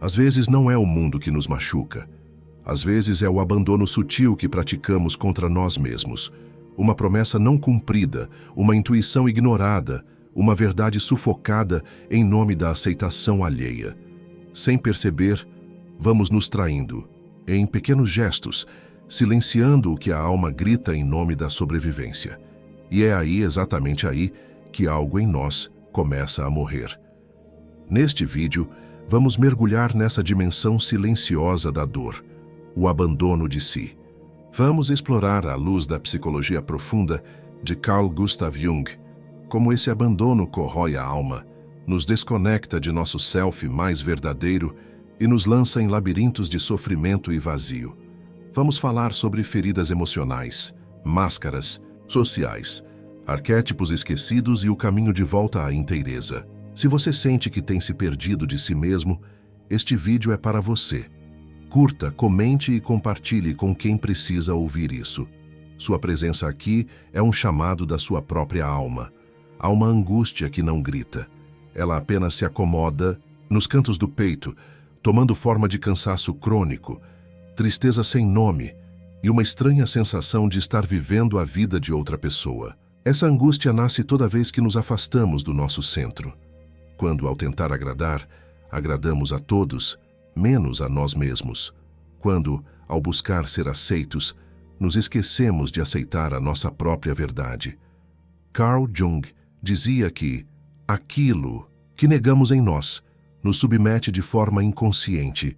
Às vezes não é o mundo que nos machuca. Às vezes é o abandono sutil que praticamos contra nós mesmos. Uma promessa não cumprida, uma intuição ignorada, uma verdade sufocada em nome da aceitação alheia. Sem perceber, vamos nos traindo, em pequenos gestos, silenciando o que a alma grita em nome da sobrevivência. E é aí, exatamente aí, que algo em nós começa a morrer. Neste vídeo, vamos mergulhar nessa dimensão silenciosa da dor, o abandono de si. Vamos explorar, à luz da psicologia profunda de Carl Gustav Jung, como esse abandono corrói a alma, nos desconecta de nosso self mais verdadeiro e nos lança em labirintos de sofrimento e vazio. Vamos falar sobre feridas emocionais, máscaras sociais, arquétipos esquecidos e o caminho de volta à inteireza. Se você sente que tem se perdido de si mesmo, este vídeo é para você. Curta, comente e compartilhe com quem precisa ouvir isso. Sua presença aqui é um chamado da sua própria alma. Há uma angústia que não grita. Ela apenas se acomoda nos cantos do peito, tomando forma de cansaço crônico, tristeza sem nome e uma estranha sensação de estar vivendo a vida de outra pessoa. Essa angústia nasce toda vez que nos afastamos do nosso centro. Quando, ao tentar agradar, agradamos a todos, menos a nós mesmos. Quando, ao buscar ser aceitos, nos esquecemos de aceitar a nossa própria verdade. Carl Jung dizia que aquilo que negamos em nós nos submete de forma inconsciente,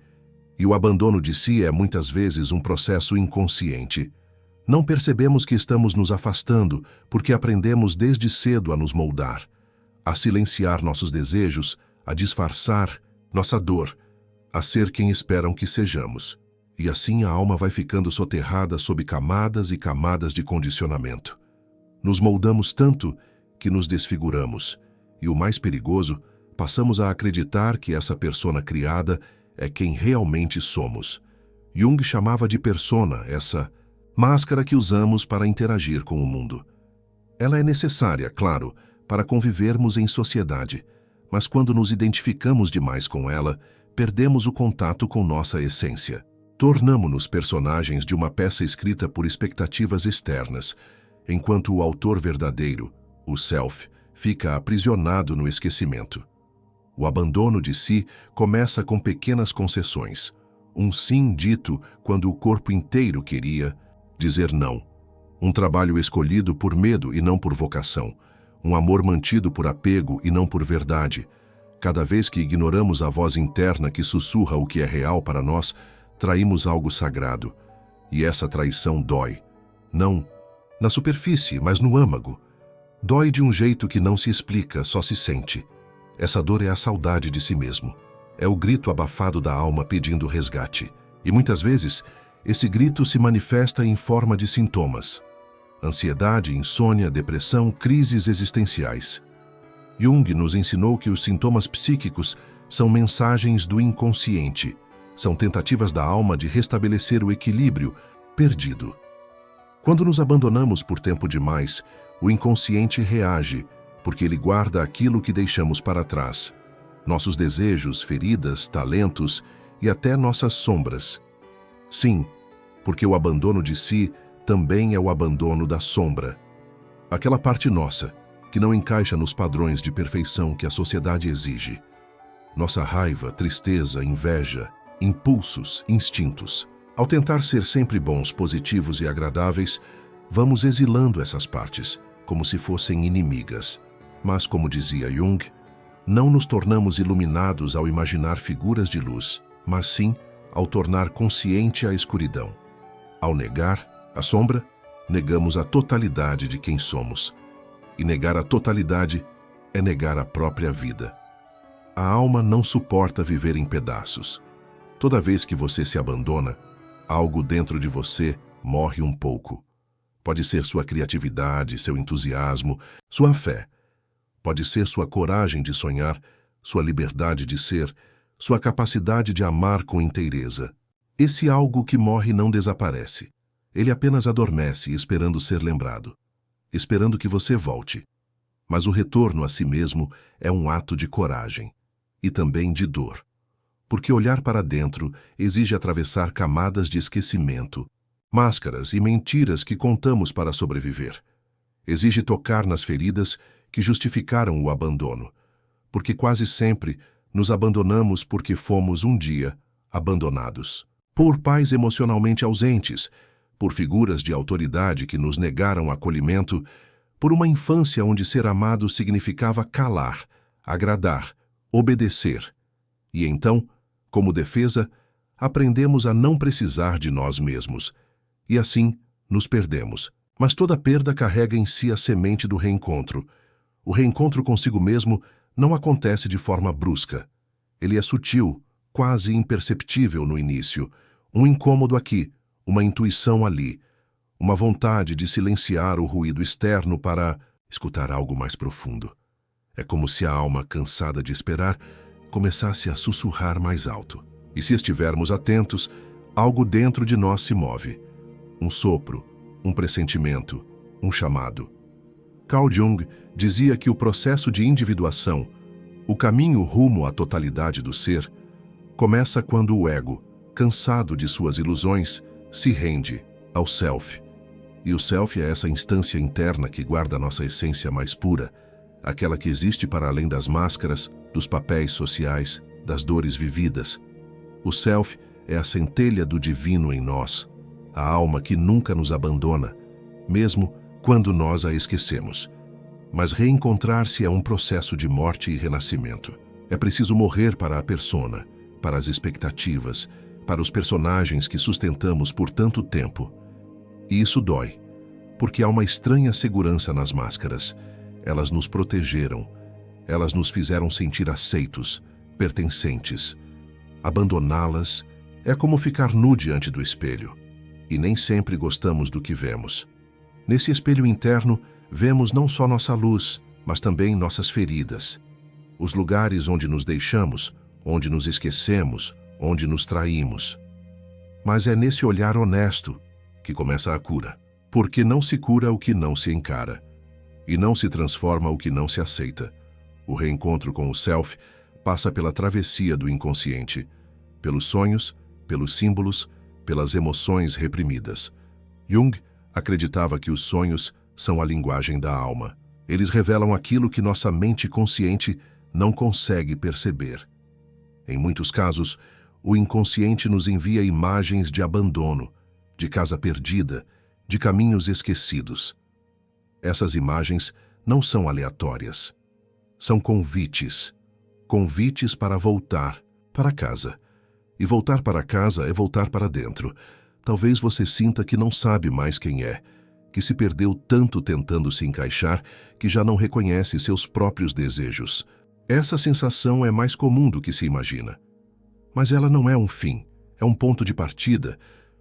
e o abandono de si é muitas vezes um processo inconsciente. Não percebemos que estamos nos afastando porque aprendemos desde cedo a nos moldar, a silenciar nossos desejos, a disfarçar nossa dor, a ser quem esperam que sejamos. E assim a alma vai ficando soterrada sob camadas e camadas de condicionamento. Nos moldamos tanto que nos desfiguramos, e o mais perigoso, passamos a acreditar que essa persona criada é quem realmente somos. Jung chamava de persona essa máscara que usamos para interagir com o mundo. Ela é necessária, claro, para convivermos em sociedade, mas quando nos identificamos demais com ela, perdemos o contato com nossa essência. Tornamo-nos personagens de uma peça escrita por expectativas externas, enquanto o autor verdadeiro, o self, fica aprisionado no esquecimento. O abandono de si começa com pequenas concessões. Um sim dito quando o corpo inteiro queria dizer não. Um trabalho escolhido por medo e não por vocação. Um amor mantido por apego e não por verdade. Cada vez que ignoramos a voz interna que sussurra o que é real para nós, traímos algo sagrado. E essa traição dói. Não na superfície, mas no âmago. Dói de um jeito que não se explica, só se sente. Essa dor é a saudade de si mesmo. É o grito abafado da alma pedindo resgate. E muitas vezes, esse grito se manifesta em forma de sintomas. Ansiedade, insônia, depressão, crises existenciais. Jung nos ensinou que os sintomas psíquicos são mensagens do inconsciente. São tentativas da alma de restabelecer o equilíbrio perdido. Quando nos abandonamos por tempo demais, o inconsciente reage, porque ele guarda aquilo que deixamos para trás. Nossos desejos, feridas, talentos e até nossas sombras. Sim, porque o abandono de si também é o abandono da sombra. Aquela parte nossa, que não encaixa nos padrões de perfeição que a sociedade exige. Nossa raiva, tristeza, inveja, impulsos, instintos. Ao tentar ser sempre bons, positivos e agradáveis, vamos exilando essas partes, como se fossem inimigas. Mas, como dizia Jung, não nos tornamos iluminados ao imaginar figuras de luz, mas sim ao tornar consciente a escuridão. Ao negar a sombra, negamos a totalidade de quem somos. E negar a totalidade é negar a própria vida. A alma não suporta viver em pedaços. Toda vez que você se abandona, algo dentro de você morre um pouco. Pode ser sua criatividade, seu entusiasmo, sua fé. Pode ser sua coragem de sonhar, sua liberdade de ser, sua capacidade de amar com inteireza. Esse algo que morre não desaparece. Ele apenas adormece esperando ser lembrado, esperando que você volte. Mas o retorno a si mesmo é um ato de coragem e também de dor. porque olhar para dentro exige atravessar camadas de esquecimento, máscaras e mentiras que contamos para sobreviver. Exige tocar nas feridas que justificaram o abandono, porque quase sempre nos abandonamos porque fomos um dia abandonados. Por pais emocionalmente ausentes, por figuras de autoridade que nos negaram acolhimento, por uma infância onde ser amado significava calar, agradar, obedecer. E então, como defesa, aprendemos a não precisar de nós mesmos. E assim, nos perdemos. Mas toda perda carrega em si a semente do reencontro. O reencontro consigo mesmo não acontece de forma brusca. Ele é sutil, quase imperceptível no início. Um incômodo aqui, uma intuição ali, uma vontade de silenciar o ruído externo para escutar algo mais profundo. É como se a alma, cansada de esperar, começasse a sussurrar mais alto. E se estivermos atentos, algo dentro de nós se move. Um sopro, um pressentimento, um chamado. Carl Jung dizia que o processo de individuação, o caminho rumo à totalidade do ser, começa quando o ego, cansado de suas ilusões, se rende ao self. E o self é essa instância interna que guarda a nossa essência mais pura, aquela que existe para além das máscaras, dos papéis sociais, das dores vividas. O self é a centelha do divino em nós, a alma que nunca nos abandona, mesmo quando nós a esquecemos. Mas reencontrar-se é um processo de morte e renascimento. É preciso morrer para a persona, para as expectativas, para os personagens que sustentamos por tanto tempo. E isso dói, porque há uma estranha segurança nas máscaras. Elas nos protegeram, elas nos fizeram sentir aceitos, pertencentes. Abandoná-las é como ficar nu diante do espelho, e nem sempre gostamos do que vemos. Nesse espelho interno, vemos não só nossa luz, mas também nossas feridas. Os lugares onde nos deixamos, onde nos esquecemos, onde nos traímos. Mas é nesse olhar honesto que começa a cura, porque não se cura o que não se encara, e não se transforma o que não se aceita. O reencontro com o self passa pela travessia do inconsciente, pelos sonhos, pelos símbolos, pelas emoções reprimidas. Jung acreditava que os sonhos são a linguagem da alma. Eles revelam aquilo que nossa mente consciente não consegue perceber. Em muitos casos, o inconsciente nos envia imagens de abandono, de casa perdida, de caminhos esquecidos. Essas imagens não são aleatórias. São convites. Convites para voltar para casa. E voltar para casa é voltar para dentro. Talvez você sinta que não sabe mais quem é, que se perdeu tanto tentando se encaixar que já não reconhece seus próprios desejos. Essa sensação é mais comum do que se imagina. Mas ela não é um fim, é um ponto de partida,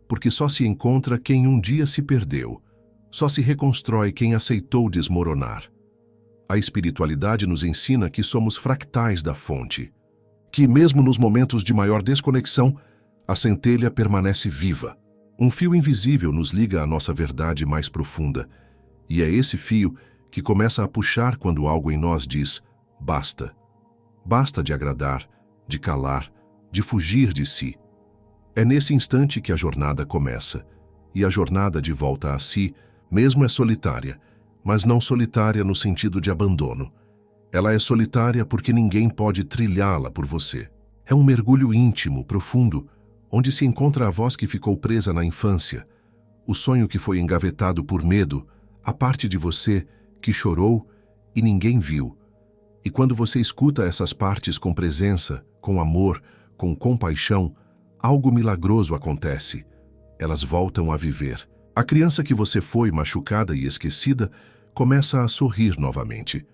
porque só se encontra quem um dia se perdeu, só se reconstrói quem aceitou desmoronar. A espiritualidade nos ensina que somos fractais da fonte, que mesmo nos momentos de maior desconexão, a centelha permanece viva. Um fio invisível nos liga à nossa verdade mais profunda, e é esse fio que começa a puxar quando algo em nós diz: basta. Basta de agradar, de calar, de fugir de si. É nesse instante que a jornada começa, e a jornada de volta a si mesmo é solitária, mas não solitária no sentido de abandono. Ela é solitária porque ninguém pode trilhá-la por você. É um mergulho íntimo, profundo, onde se encontra a voz que ficou presa na infância, o sonho que foi engavetado por medo, a parte de você que chorou e ninguém viu. E quando você escuta essas partes com presença, com amor, com compaixão, algo milagroso acontece. Elas voltam a viver. A criança que você foi machucada e esquecida começa a sorrir novamente.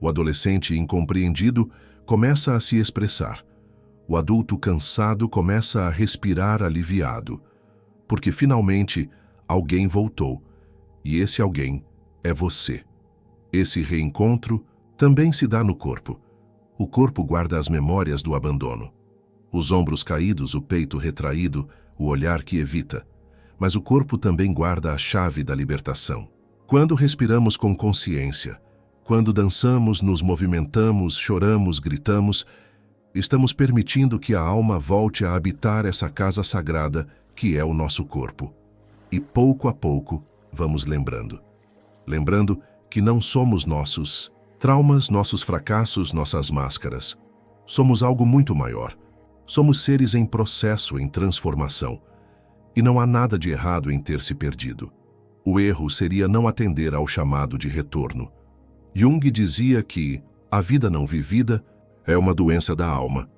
O adolescente incompreendido começa a se expressar. O adulto cansado começa a respirar aliviado, porque finalmente alguém voltou, e esse alguém é você. Esse reencontro também se dá no corpo. O corpo guarda as memórias do abandono. Os ombros caídos, o peito retraído, o olhar que evita. Mas o corpo também guarda a chave da libertação. Quando respiramos com consciência, quando dançamos, nos movimentamos, choramos, gritamos, Estamos permitindo que a alma volte a habitar essa casa sagrada que é o nosso corpo. E pouco a pouco vamos lembrando. Lembrando que não somos nossos traumas, nossos fracassos, nossas máscaras. Somos algo muito maior. Somos seres em processo, em transformação. E não há nada de errado em ter se perdido. O erro seria não atender ao chamado de retorno. Jung dizia que a vida não vivida é uma doença da alma.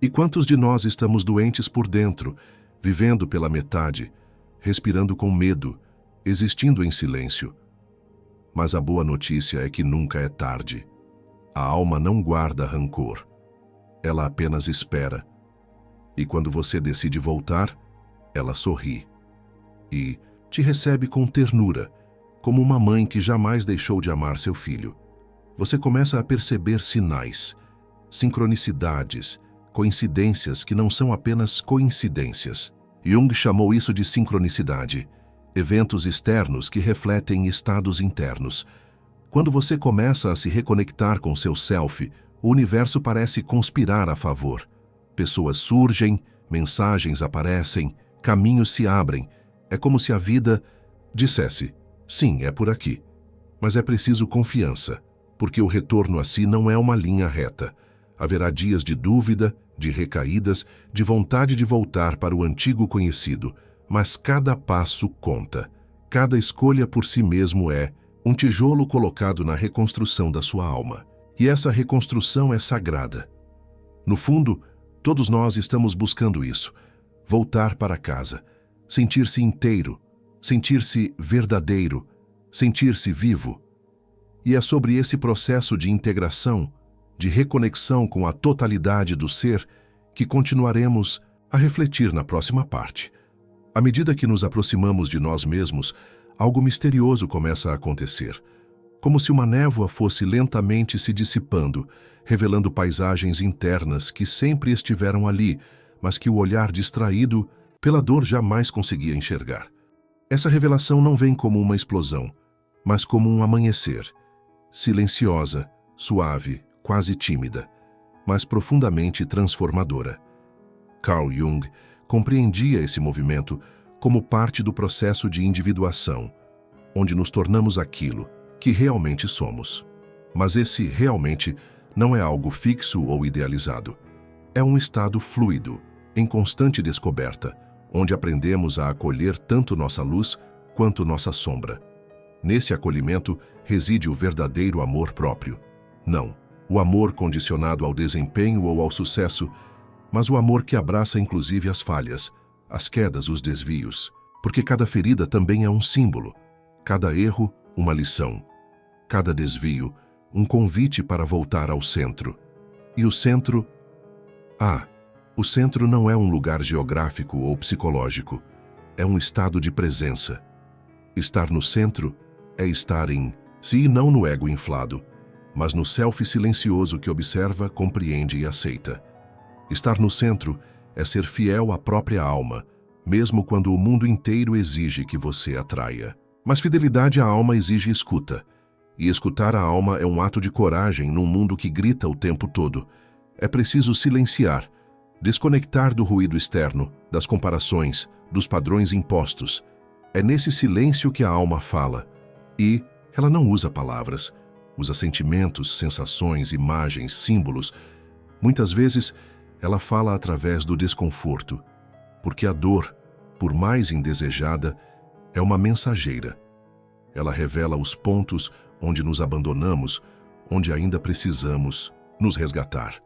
E quantos de nós estamos doentes por dentro, vivendo pela metade, respirando com medo, existindo em silêncio? Mas a boa notícia é que nunca é tarde. A alma não guarda rancor. Ela apenas espera. E quando você decide voltar, ela sorri. E te recebe com ternura, como uma mãe que jamais deixou de amar seu filho. Você começa a perceber sinais, sincronicidades, coincidências que não são apenas coincidências. Jung chamou isso de sincronicidade, eventos externos que refletem estados internos. Quando você começa a se reconectar com seu self, o universo parece conspirar a favor. Pessoas surgem, mensagens aparecem, caminhos se abrem. É como se a vida dissesse, sim, é por aqui. Mas é preciso confiança, porque o retorno a si não é uma linha reta. Haverá dias de dúvida, de recaídas, de vontade de voltar para o antigo conhecido, mas cada passo conta. Cada escolha por si mesmo é um tijolo colocado na reconstrução da sua alma. E essa reconstrução é sagrada. No fundo, todos nós estamos buscando isso. Voltar para casa, sentir-se inteiro, sentir-se verdadeiro, sentir-se vivo. E é sobre esse processo de integração, de reconexão com a totalidade do ser, que continuaremos a refletir na próxima parte. À medida que nos aproximamos de nós mesmos, algo misterioso começa a acontecer, como se uma névoa fosse lentamente se dissipando, revelando paisagens internas que sempre estiveram ali, mas que o olhar distraído pela dor jamais conseguia enxergar. Essa revelação não vem como uma explosão, mas como um amanhecer, silenciosa, suave, quase tímida, mas profundamente transformadora. Carl Jung compreendia esse movimento como parte do processo de individuação, onde nos tornamos aquilo que realmente somos. Mas esse realmente não é algo fixo ou idealizado. É um estado fluido, em constante descoberta, onde aprendemos a acolher tanto nossa luz quanto nossa sombra. Nesse acolhimento reside o verdadeiro amor próprio. Não o amor condicionado ao desempenho ou ao sucesso, mas o amor que abraça inclusive as falhas, as quedas, os desvios, porque cada ferida também é um símbolo, cada erro, uma lição, cada desvio, um convite para voltar ao centro. E o centro? O centro não é um lugar geográfico ou psicológico, é um estado de presença. Estar no centro é estar em si e não no ego inflado, mas no self silencioso que observa, compreende e aceita. Estar no centro é ser fiel à própria alma, mesmo quando o mundo inteiro exige que você a traia. Mas fidelidade à alma exige escuta, e escutar a alma é um ato de coragem num mundo que grita o tempo todo. É preciso silenciar, desconectar do ruído externo, das comparações, dos padrões impostos. É nesse silêncio que a alma fala, e ela não usa palavras, usa sentimentos, sensações, imagens, símbolos. Muitas vezes, ela fala através do desconforto, porque a dor, por mais indesejada, é uma mensageira. Ela revela os pontos onde nos abandonamos, onde ainda precisamos nos resgatar.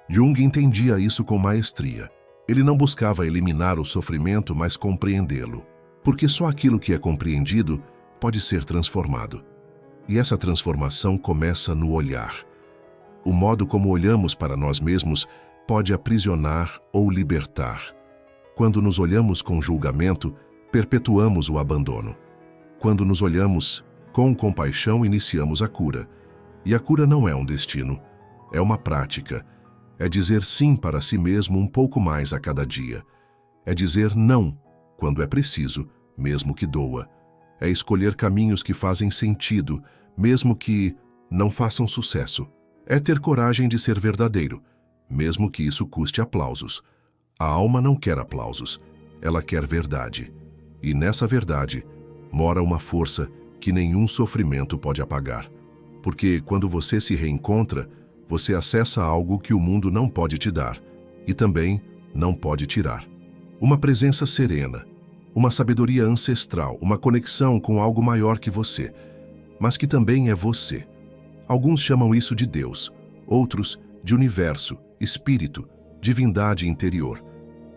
Jung entendia isso com maestria. Ele não buscava eliminar o sofrimento, mas compreendê-lo, porque só aquilo que é compreendido pode ser transformado. E essa transformação começa no olhar. O modo como olhamos para nós mesmos pode aprisionar ou libertar. Quando nos olhamos com julgamento, perpetuamos o abandono. Quando nos olhamos com compaixão, iniciamos a cura. E a cura não é um destino, é uma prática. É dizer sim para si mesmo um pouco mais a cada dia. É dizer não quando é preciso, mesmo que doa. É escolher caminhos que fazem sentido, mesmo que não façam sucesso. É ter coragem de ser verdadeiro, mesmo que isso custe aplausos. A alma não quer aplausos, ela quer verdade. E nessa verdade mora uma força que nenhum sofrimento pode apagar. Porque quando você se reencontra, você acessa algo que o mundo não pode te dar e também não pode tirar. Uma presença serena, uma sabedoria ancestral, uma conexão com algo maior que você, mas que também é você. Alguns chamam isso de Deus, outros de universo, espírito, divindade interior.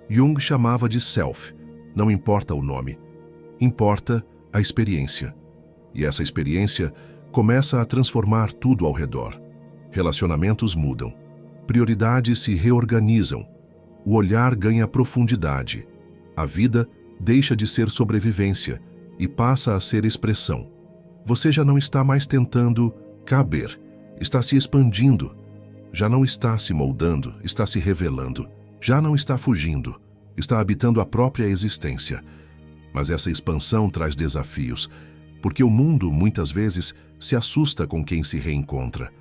Jung chamava de self, não importa o nome, importa a experiência. E essa experiência começa a transformar tudo ao redor. Relacionamentos mudam, prioridades se reorganizam, o olhar ganha profundidade, a vida deixa de ser sobrevivência e passa a ser expressão. Você já não está mais tentando caber, está se expandindo, já não está se moldando, está se revelando, já não está fugindo, está habitando a própria existência. Mas essa expansão traz desafios, porque o mundo muitas vezes se assusta com quem se reencontra.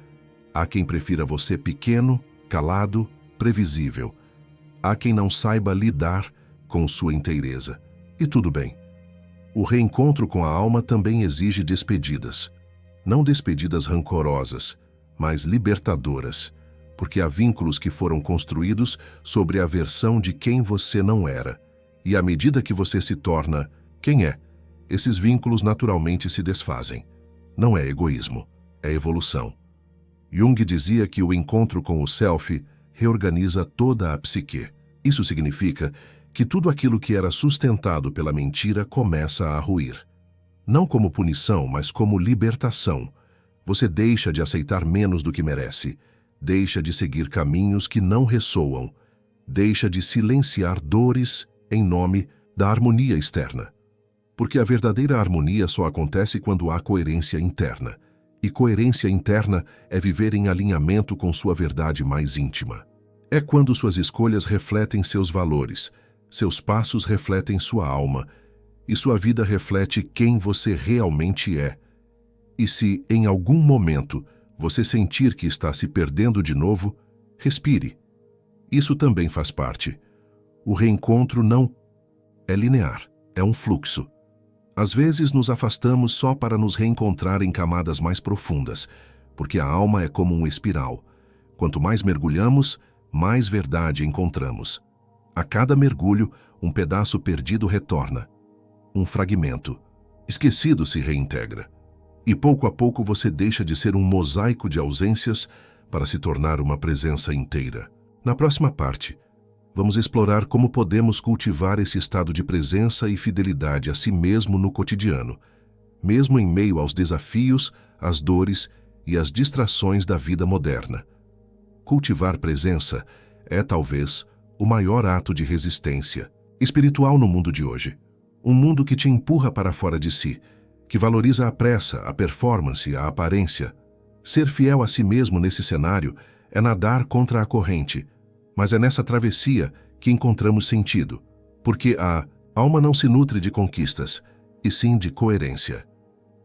Há quem prefira você pequeno, calado, previsível. Há quem não saiba lidar com sua inteireza. E tudo bem. O reencontro com a alma também exige despedidas. Não despedidas rancorosas, mas libertadoras, porque há vínculos que foram construídos sobre a versão de quem você não era. E à medida que você se torna quem é, esses vínculos naturalmente se desfazem. Não é egoísmo, é evolução. Jung dizia que o encontro com o self reorganiza toda a psique. Isso significa que tudo aquilo que era sustentado pela mentira começa a ruir. Não como punição, mas como libertação. Você deixa de aceitar menos do que merece, deixa de seguir caminhos que não ressoam, deixa de silenciar dores em nome da harmonia externa. Porque a verdadeira harmonia só acontece quando há coerência interna. E coerência interna é viver em alinhamento com sua verdade mais íntima. É quando suas escolhas refletem seus valores, seus passos refletem sua alma, e sua vida reflete quem você realmente é. E se, em algum momento, você sentir que está se perdendo de novo, respire. Isso também faz parte. O reencontro não é linear, é um fluxo. Às vezes nos afastamos só para nos reencontrar em camadas mais profundas, porque a alma é como um espiral. Quanto mais mergulhamos, mais verdade encontramos. A cada mergulho, um pedaço perdido retorna. Um fragmento esquecido se reintegra. E pouco a pouco você deixa de ser um mosaico de ausências para se tornar uma presença inteira. Na próxima parte, vamos explorar como podemos cultivar esse estado de presença e fidelidade a si mesmo no cotidiano, mesmo em meio aos desafios, às dores e às distrações da vida moderna. Cultivar presença é, talvez, o maior ato de resistência espiritual no mundo de hoje. Um mundo que te empurra para fora de si, que valoriza a pressa, a performance, a aparência. Ser fiel a si mesmo nesse cenário é nadar contra a corrente, mas é nessa travessia que encontramos sentido, porque a alma não se nutre de conquistas, e sim de coerência.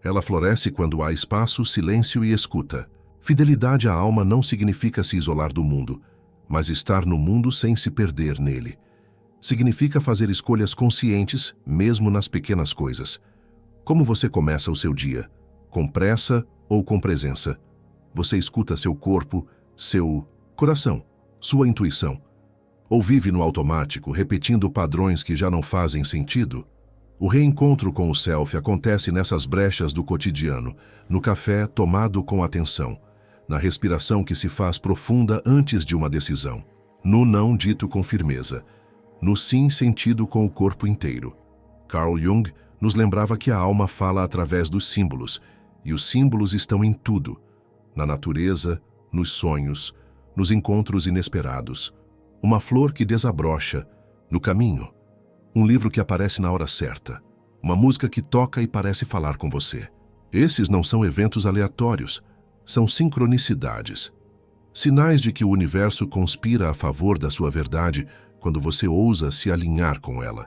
Ela floresce quando há espaço, silêncio e escuta. Fidelidade à alma não significa se isolar do mundo, mas estar no mundo sem se perder nele. Significa fazer escolhas conscientes, mesmo nas pequenas coisas. Como você começa o seu dia? Com pressa ou com presença? Você escuta seu corpo, seu coração, sua intuição? Ou vive no automático, repetindo padrões que já não fazem sentido? O reencontro com o self acontece nessas brechas do cotidiano, no café tomado com atenção, na respiração que se faz profunda antes de uma decisão, no não dito com firmeza, no sim sentido com o corpo inteiro. Carl Jung nos lembrava que a alma fala através dos símbolos, e os símbolos estão em tudo, na natureza, nos sonhos, nos encontros inesperados, uma flor que desabrocha no caminho, um livro que aparece na hora certa, uma música que toca e parece falar com você. Esses não são eventos aleatórios, são sincronicidades, sinais de que o universo conspira a favor da sua verdade quando você ousa se alinhar com ela.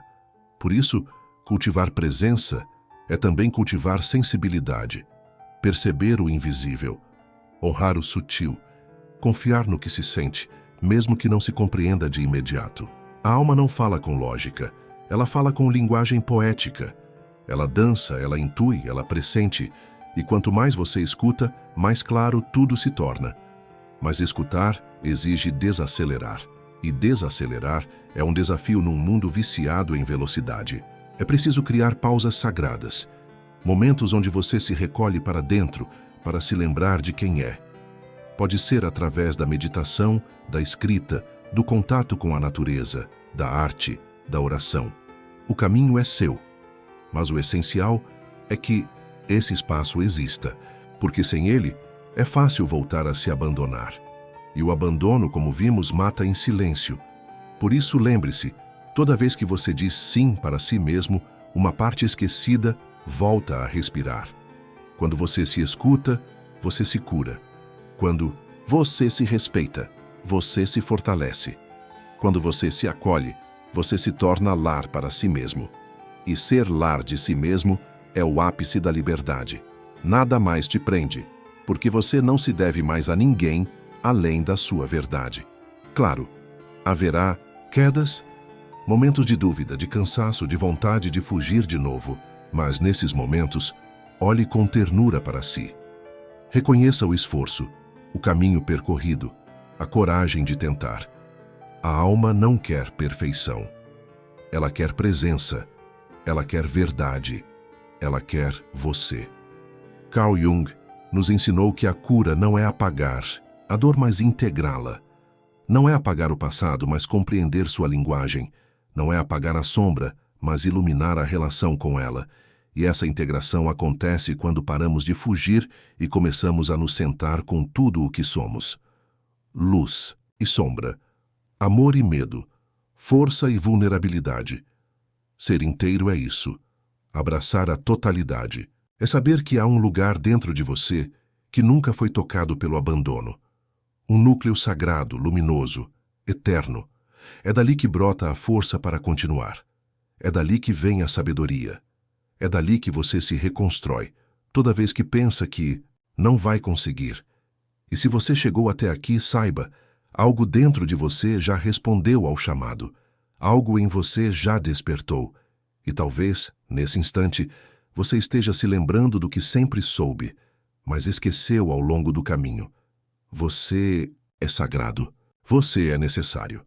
Por isso, cultivar presença é também cultivar sensibilidade, perceber o invisível, honrar o sutil, confiar no que se sente mesmo que não se compreenda de imediato. A alma não fala com lógica, ela fala com linguagem poética. Ela dança, ela intui, ela pressente, e quanto mais você escuta, mais claro tudo se torna. Mas escutar exige desacelerar, e desacelerar é um desafio num mundo viciado em velocidade. É preciso criar pausas sagradas, momentos onde você se recolhe para dentro para se lembrar de quem é. Pode ser através da meditação, da escrita, do contato com a natureza, da arte, da oração. O caminho é seu, mas o essencial é que esse espaço exista, porque sem ele é fácil voltar a se abandonar. E o abandono, como vimos, mata em silêncio. Por isso, lembre-se, toda vez que você diz sim para si mesmo, uma parte esquecida volta a respirar. Quando você se escuta, você se cura. Quando você se respeita, você se fortalece. Quando você se acolhe, você se torna lar para si mesmo. E ser lar de si mesmo é o ápice da liberdade. Nada mais te prende, porque você não se deve mais a ninguém além da sua verdade. Claro, haverá quedas, momentos de dúvida, de cansaço, de vontade de fugir de novo, mas nesses momentos, olhe com ternura para si. Reconheça o esforço, o caminho percorrido, a coragem de tentar. A alma não quer perfeição. Ela quer presença, ela quer verdade, ela quer você. Carl Jung nos ensinou que a cura não é apagar a dor, mas integrá-la. Não é apagar o passado, mas compreender sua linguagem. Não é apagar a sombra, mas iluminar a relação com ela. E essa integração acontece quando paramos de fugir e começamos a nos sentar com tudo o que somos. Luz e sombra, amor e medo, força e vulnerabilidade. Ser inteiro é isso. Abraçar a totalidade. É saber que há um lugar dentro de você que nunca foi tocado pelo abandono. Um núcleo sagrado, luminoso, eterno. É dali que brota a força para continuar. É dali que vem a sabedoria. É dali que você se reconstrói, toda vez que pensa que não vai conseguir. E se você chegou até aqui, saiba, algo dentro de você já respondeu ao chamado. Algo em você já despertou. E talvez, nesse instante, você esteja se lembrando do que sempre soube, mas esqueceu ao longo do caminho. Você é sagrado. Você é necessário.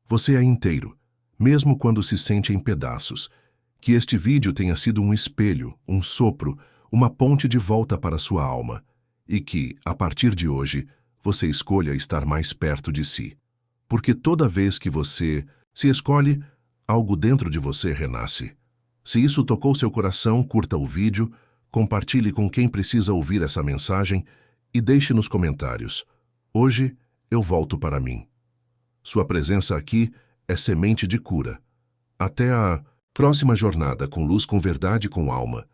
Você é inteiro, mesmo quando se sente em pedaços. Que este vídeo tenha sido um espelho, um sopro, uma ponte de volta para sua alma. E que, a partir de hoje, você escolha estar mais perto de si. Porque toda vez que você se escolhe, algo dentro de você renasce. Se isso tocou seu coração, curta o vídeo, compartilhe com quem precisa ouvir essa mensagem e deixe nos comentários: hoje eu volto para mim. Sua presença aqui é semente de cura. Até a próxima jornada com luz, com verdade, com alma.